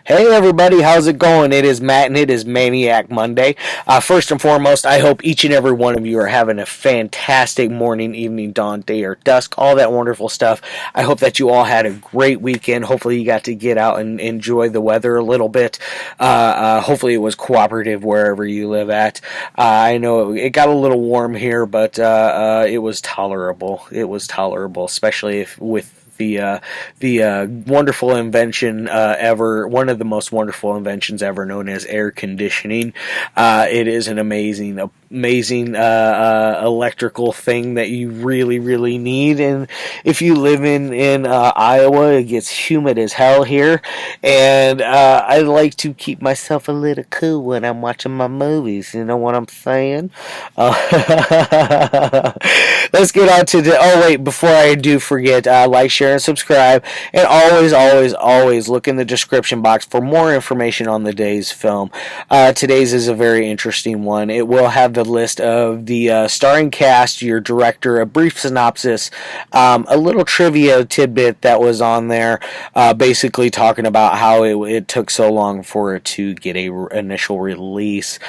Hey everybody, how's it going? It is Matt and it is Maniac Monday. First and foremost, I hope each and every one of you are having a fantastic morning, evening, dawn, day, or dusk, all that wonderful stuff. I hope that you all had a great weekend. Hopefully you got to get out and enjoy the weather a little bit. Hopefully it was cooperative wherever you live at. I know it got a little warm here, but it was tolerable. It was tolerable, especially if with the wonderful invention ever, one of the most wonderful inventions ever, known as air conditioning. It is an amazing electrical thing that you really need. And if you live in Iowa, it gets humid as hell here, and I like to keep myself a little cool when I'm watching my movies. You know what I'm saying? Let's get on to oh wait, before I do forget, like, share, and subscribe, and always look in the description box for more information on the day's film. Today's is a very interesting one. It will have the list of the starring cast, your director, a brief synopsis, a little trivia tidbit that was on there, basically talking about how it took so long for it to get a initial release.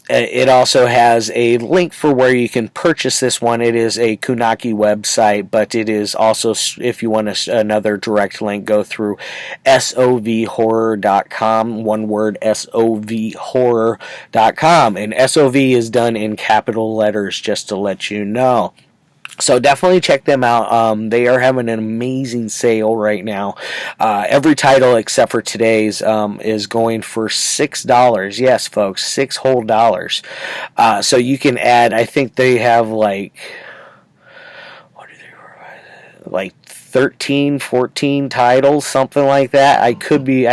It also has a link for where you can purchase this one. It is a Kunaki website, but it is also, if you want another direct link, go through sovhorror.com, one word, sovhorror.com, and SOV is done in capital letters, just to let you know. So definitely check them out. They are having an amazing sale right now. Every title except for today's is going for $6. Yes, folks, $6 whole dollars. So you can add. I think they have like 13, 14 titles, something like that. I could be,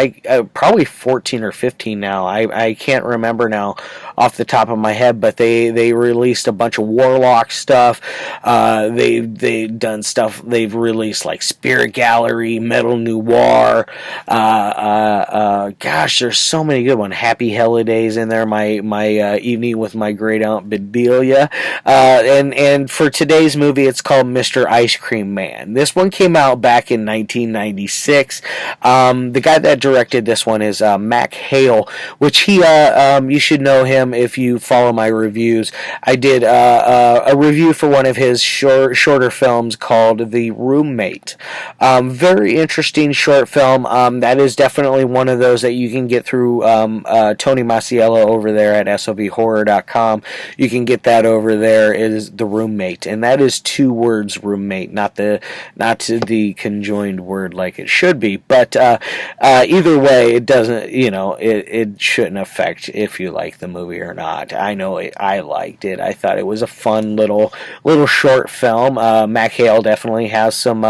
probably 14 or 15 now. I can't remember now off the top of my head, but they released a bunch of Warlock stuff. They've done stuff. They've released like Spirit Gallery, Metal Noir. Gosh, there's so many good ones. Happy Holidays in there. My evening with my great aunt Bedelia. And for today's movie, it's called Mr. Ice Cream Man. This one came out back in 1996. The guy that directed this one is Mack, which he you should know him if you follow my reviews. I did a review for one of his shorter films called The Roommate. Very interesting short film. That is definitely one of those that you can get through Tony Masiello over there at sovhorror.com. You can get that over there. It is The Roommate, and that is 2 words, roommate, not the conjoined word like it should be. But either way, it doesn't. It shouldn't affect if you like the movie or not. I know I liked it. I thought it was a fun little short film. Mack Hale definitely has some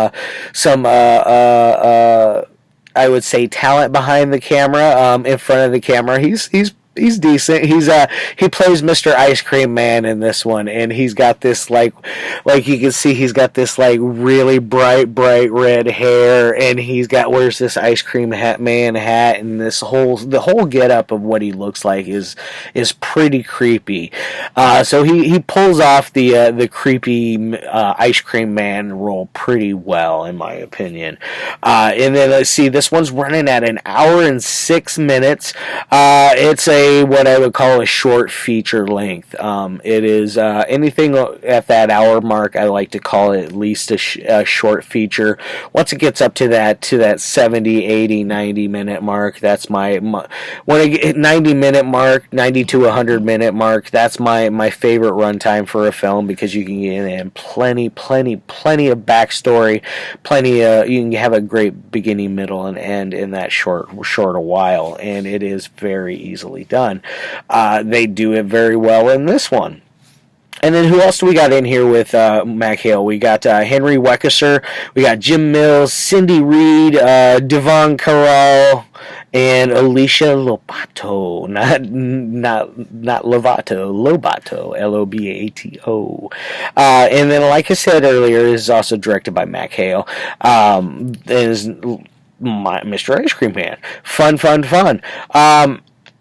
I would say talent behind the camera. In front of the camera, he's decent. He plays Mr. Ice Cream Man in this one, and he's got this like you can see he's got this like really bright red hair, and wears this ice cream man hat, and the whole get up of what he looks like is pretty creepy. So he pulls off the creepy ice cream man role pretty well, in my opinion. And then let's see, this one's running at 1 hour and 6 minutes. It's what I would call a short feature length. It is anything at that hour mark. I like to call it at least a short feature. Once it gets up to that 70, 80, 90 minute mark, that's when I get 90 minute mark, 90 to 100 minute mark, that's my favorite runtime for a film, because you can get in plenty of backstory, you can have a great beginning, middle, and end in that short a while, and it is very easily done. They do it very well in this one. And then who else do we got in here with Mack Hale? We got Henry Weckesser, we got Jim Mills, Cindy Reed, DeVonn, Carral, and Alisha Lobato. Not Lobato, Lobato, and then, like I said earlier, this is also directed by Mack Hale. Is Mr. Ice Cream Man. Fun.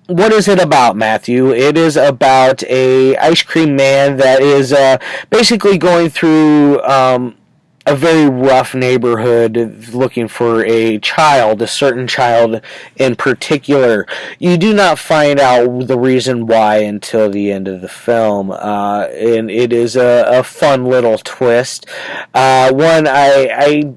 What is it about, Matthew? It is about a ice cream man that is basically going through a very rough neighborhood looking for a certain child in particular. You do not find out the reason why until the end of the film, and it is a fun little twist. One I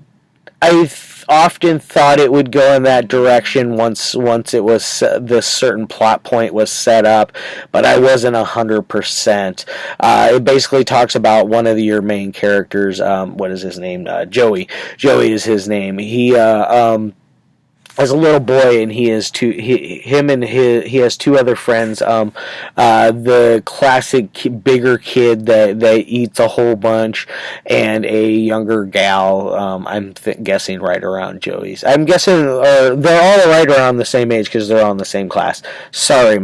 often thought it would go in that direction once it was this certain plot point was set up, but I wasn't 100%. It basically talks about one of your main characters. What is his name? Joey. Joey is his name. He as a little boy, and he has two other friends. The classic bigger kid that eats a whole bunch, and a younger gal. I'm guessing right around Joey's. I'm guessing they're all right around the same age because they're all in the same class. Sorry,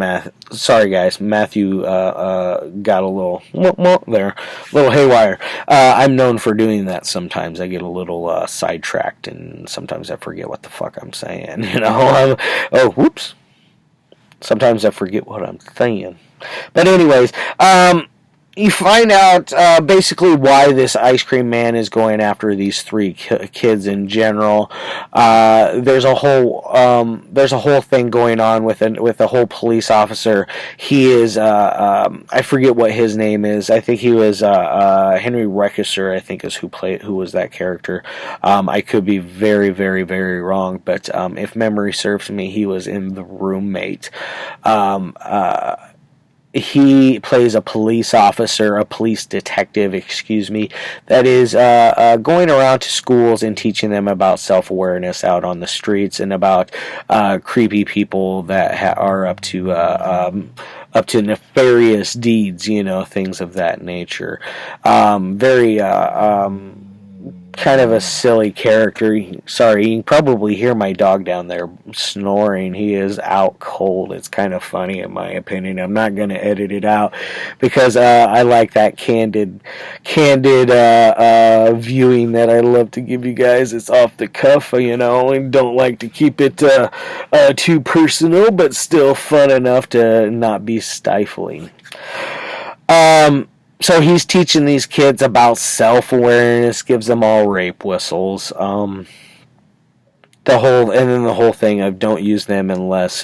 guys. Matthew got a little there, a little haywire. I'm known for doing that sometimes. I get a little sidetracked, and sometimes I forget what the fuck I'm saying. Whoops. Sometimes I forget what I'm saying. But anyways, you find out basically why this ice cream man is going after these three kids in general. There's a whole thing going on with a whole police officer. He is I forget what his name is. I think he was Henry Weckesser, I think is who was that character. I could be very, very, very wrong, but if memory serves me, he was in The Roommate. He plays a police officer, a police detective, that is going around to schools and teaching them about self-awareness out on the streets and about creepy people that are up to nefarious deeds, things of that nature. Very kind of a silly character. Sorry, you can probably hear my dog down there snoring. He is out cold. It's kind of funny in my opinion. I'm not going to edit it out because I like that candid viewing that I love to give you guys. It's off the cuff, and don't like to keep it too personal, but still fun enough to not be stifling. So he's teaching these kids about self-awareness, gives them all rape whistles. The whole thing of don't use them unless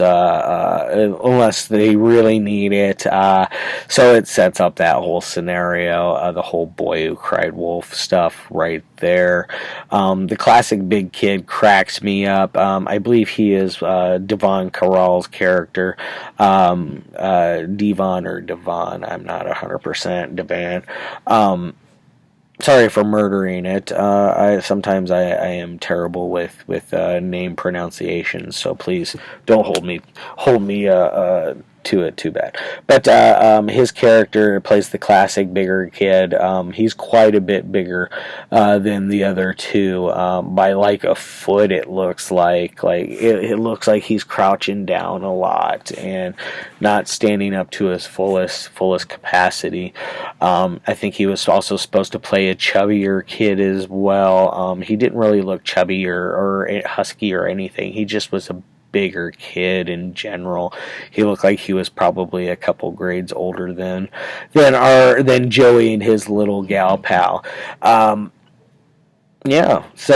they really need it. So it sets up that whole scenario, the whole boy who cried wolf stuff right there. The classic big kid cracks me up. I believe he is DeVonn Carral's character. DeVonn or DeVonn, I'm not 100% DeVonn. Sorry for murdering it. Sometimes I am terrible with name pronunciations, so please don't hold me to it too bad. But his character plays the classic bigger kid. He's quite a bit bigger than the other two by like a foot. It looks like it looks like he's crouching down a lot and not standing up to his fullest capacity. I think he was also supposed to play a chubbier kid as well. He didn't really look chubby or husky or anything. He just was a bigger kid in general. He looked like he was probably a couple grades older than Joey and his little gal pal. Yeah, so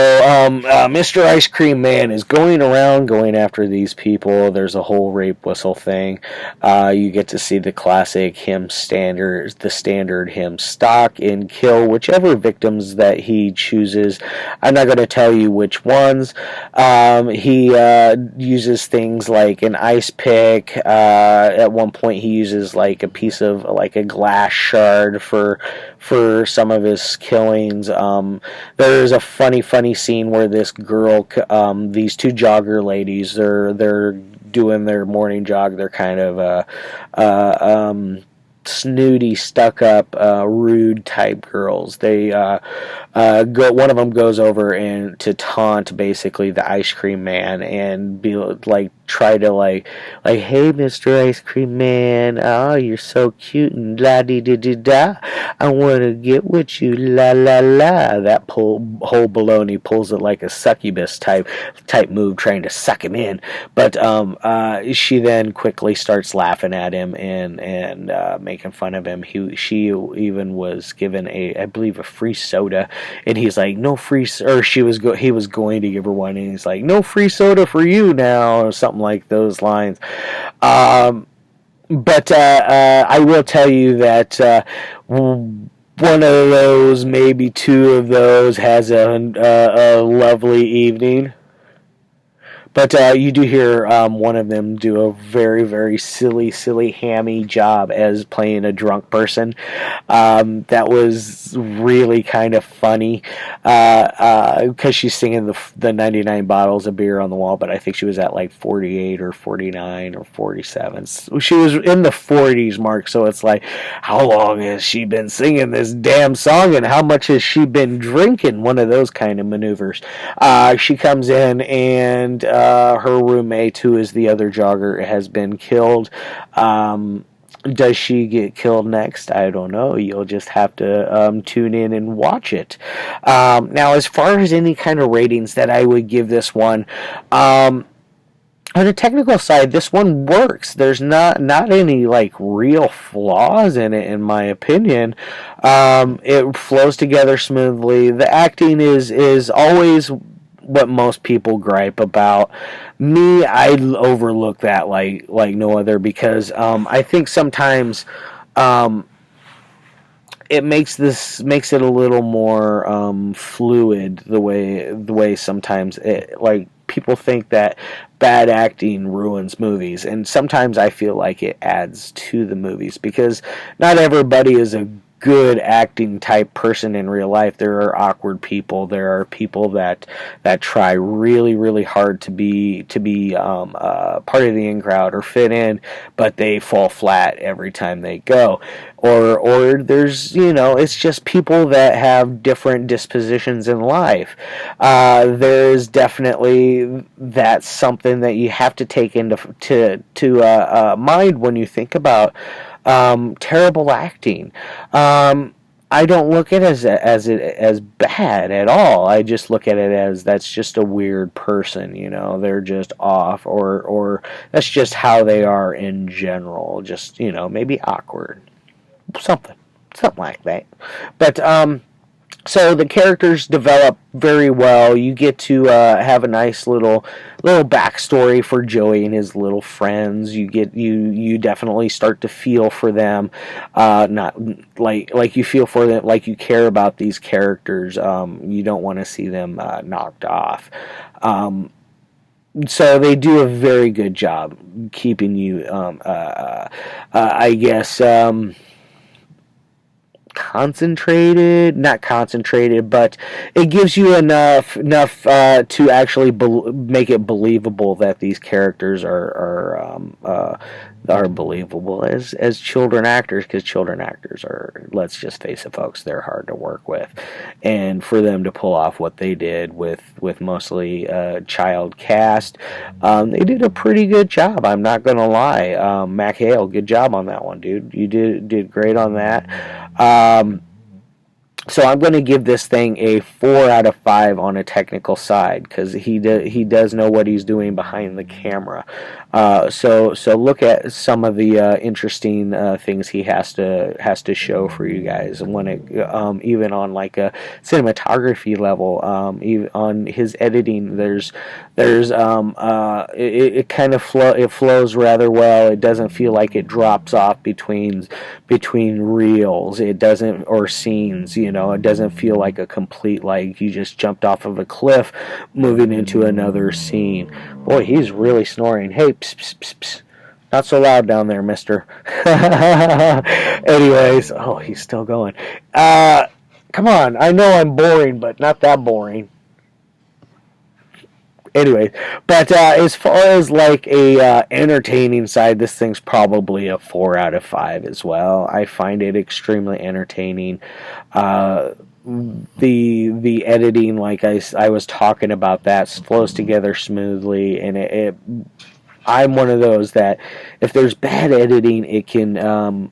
Mr. Ice Cream Man is going after these people. There's a whole rape whistle thing. You get to see the classic standard him stalk and kill whichever victims that he chooses. I'm not going to tell you which ones. He uses things like an ice pick. At one point, he uses like a piece of like a glass shard for some of his killings. There's a funny scene where this girl, these two jogger ladies, they're doing their morning jog. They're kind of snooty, stuck-up, rude type girls. They one of them goes over and to taunt basically the ice cream man and be like try to like hey Mr. Ice Cream Man, oh you're so cute and la dee dee dee da, I wanna get with you la la la. That whole baloney pulls it like a succubus type move, trying to suck him in. But she then quickly starts laughing at him and making fun of him. She even was given I believe, a free soda, and he's like, no free, or he was going to give her one, and he's like, no free soda for you now, or something like those lines. But I will tell you that one of those, maybe two of those, has a lovely evening. But you do hear one of them do a very, very silly, hammy job as playing a drunk person. That was really kind of funny because she's singing the 99 bottles of beer on the wall, but I think she was at like 48 or 49 or 47. So she was in the 40s mark, so it's like, how long has she been singing this damn song, and how much has she been drinking? One of those kind of maneuvers. She comes in, and her roommate, who is the other jogger, has been killed. Does she get killed next? I don't know. You'll just have to tune in and watch it. Now, as far as any kind of ratings that I would give this one, on the technical side, this one works. There's not any like real flaws in it, in my opinion. It flows together smoothly. The acting is always what most people gripe about. Me, I overlook that like no other, because I think sometimes it makes it a little more fluid, the way sometimes like people think that bad acting ruins movies, and sometimes I feel like it adds to the movies, because not everybody is a good acting type person in real life. There are awkward people. There are people that try really, really hard to be part of the in crowd or fit in, but they fall flat every time they go. Or there's, it's just people that have different dispositions in life. There's definitely, that's something that you have to take into mind when you think about terrible acting. I don't look at it as bad at all. I just look at it as, that's just a weird person, they're just off, or that's just how they are in general, just, maybe awkward, something like that. But so the characters develop very well. You get to have a nice little backstory for Joey and his little friends. You definitely start to feel for them, not like you feel for them, like you care about these characters. You don't want to see them knocked off. So they do a very good job keeping you, I guess, not concentrated, but it gives you enough to actually make it believable that these characters are believable as children actors, because children actors are, let's just face it, folks, they're hard to work with, and for them to pull off what they did with mostly child cast, they did a pretty good job. I'm not gonna lie. Mack, good job on that one, dude. You did great on that. So I'm going to give this thing a 4 out of 5 on a technical side, because he does know what he's doing behind the camera. So look at some of the interesting things he has to show for you guys. When it even on like a cinematography level, even on his editing, there's it kind of flows rather well. It doesn't feel like it drops off between reels. It doesn't, or scenes. It doesn't feel like a complete, like you just jumped off of a cliff moving into another scene. Boy, he's really snoring. Hey, psst, psst, psst, psst. Not so loud down there, mister. Anyways, oh, he's still going. Come on, I know I'm boring, but not that boring. Anyway, but as far as like a entertaining side, this thing's probably a 4 out of 5 as well. I find it extremely entertaining. The editing, like I was talking about, that flows together smoothly, and I'm one of those that if there's bad editing, it can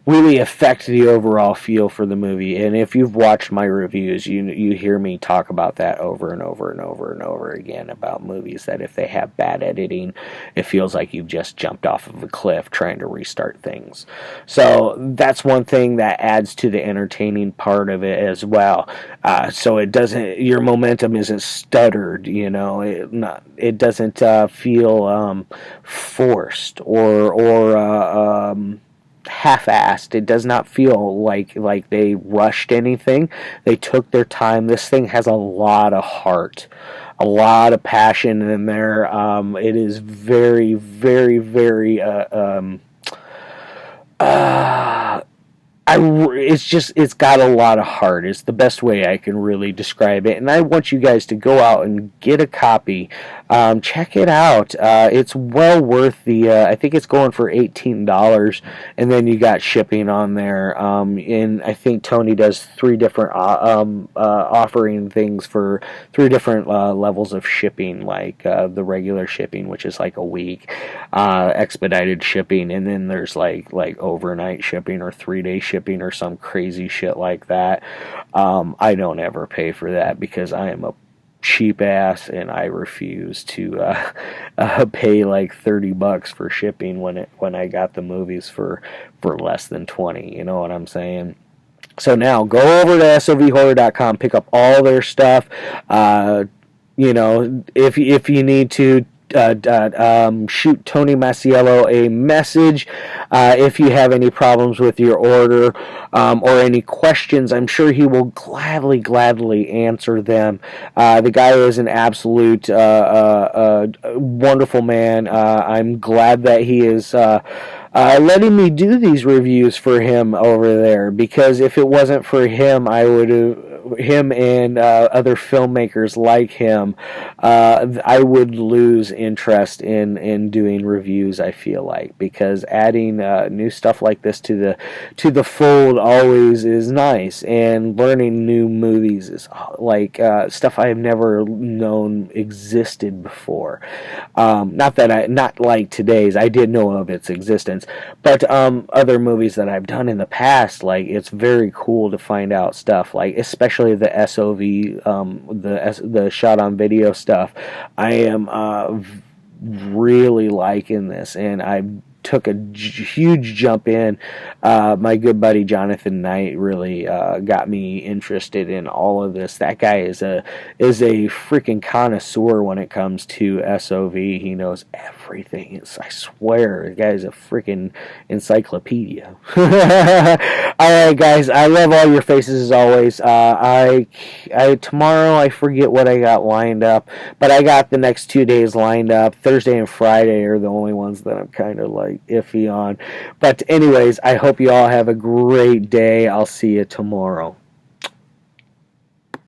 really affect the overall feel for the movie. And if you've watched my reviews, you hear me talk about that over and over and over and over again about movies that if they have bad editing, it feels like you've just jumped off of a cliff trying to restart things. So that's one thing that adds to the entertaining part of it as well. So it doesn't, your momentum isn't stuttered, it doesn't feel forced or half-assed. It does not feel like they rushed anything. They took their time. This thing has a lot of heart, a lot of passion in there. It is very, very, very it's got a lot of heart. It's the best way I can really describe it. And I want you guys to go out and get a copy. Check it out. It's well worth I think it's going for $18, and then you got shipping on there. And I think Tony does 3 different offering things for 3 different levels of shipping, like the regular shipping, which is like a week, expedited shipping, and then there's like overnight shipping or 3-day shipping or some crazy shit like that. I don't ever pay for that because I am a cheap ass and I refuse to pay like $30 for shipping when I got the movies for less than 20. You know what I'm saying? So now go over to sovhorror.com, pick up all their stuff. If you need to, shoot Tony Masiello a message if you have any problems with your order or any questions. I'm sure he will gladly answer them. The guy is an absolute wonderful man. I'm glad that he is letting me do these reviews for him over there, because if it wasn't for him, him and other filmmakers like him, I would lose interest in doing reviews, I feel like, because adding new stuff like this to the fold always is nice, and learning new movies is like stuff I have never known existed before. Not like today's. I did know of its existence, but other movies that I've done in the past, like, it's very cool to find out stuff, like especially the SOV, the shot on video stuff. I am really liking this, and I took a huge jump in. My good buddy Jonathan Knight really got me interested in all of this. That guy is a freaking connoisseur when it comes to SOV. He knows everything. I swear, the guy's a freaking encyclopedia. Alright, guys, I love all your faces as always. Tomorrow, I forget what I got lined up, but I got the next 2 days lined up. Thursday and Friday are the only ones that I'm kind of like iffy on. But anyways, I hope you all have a great day. I'll see you tomorrow.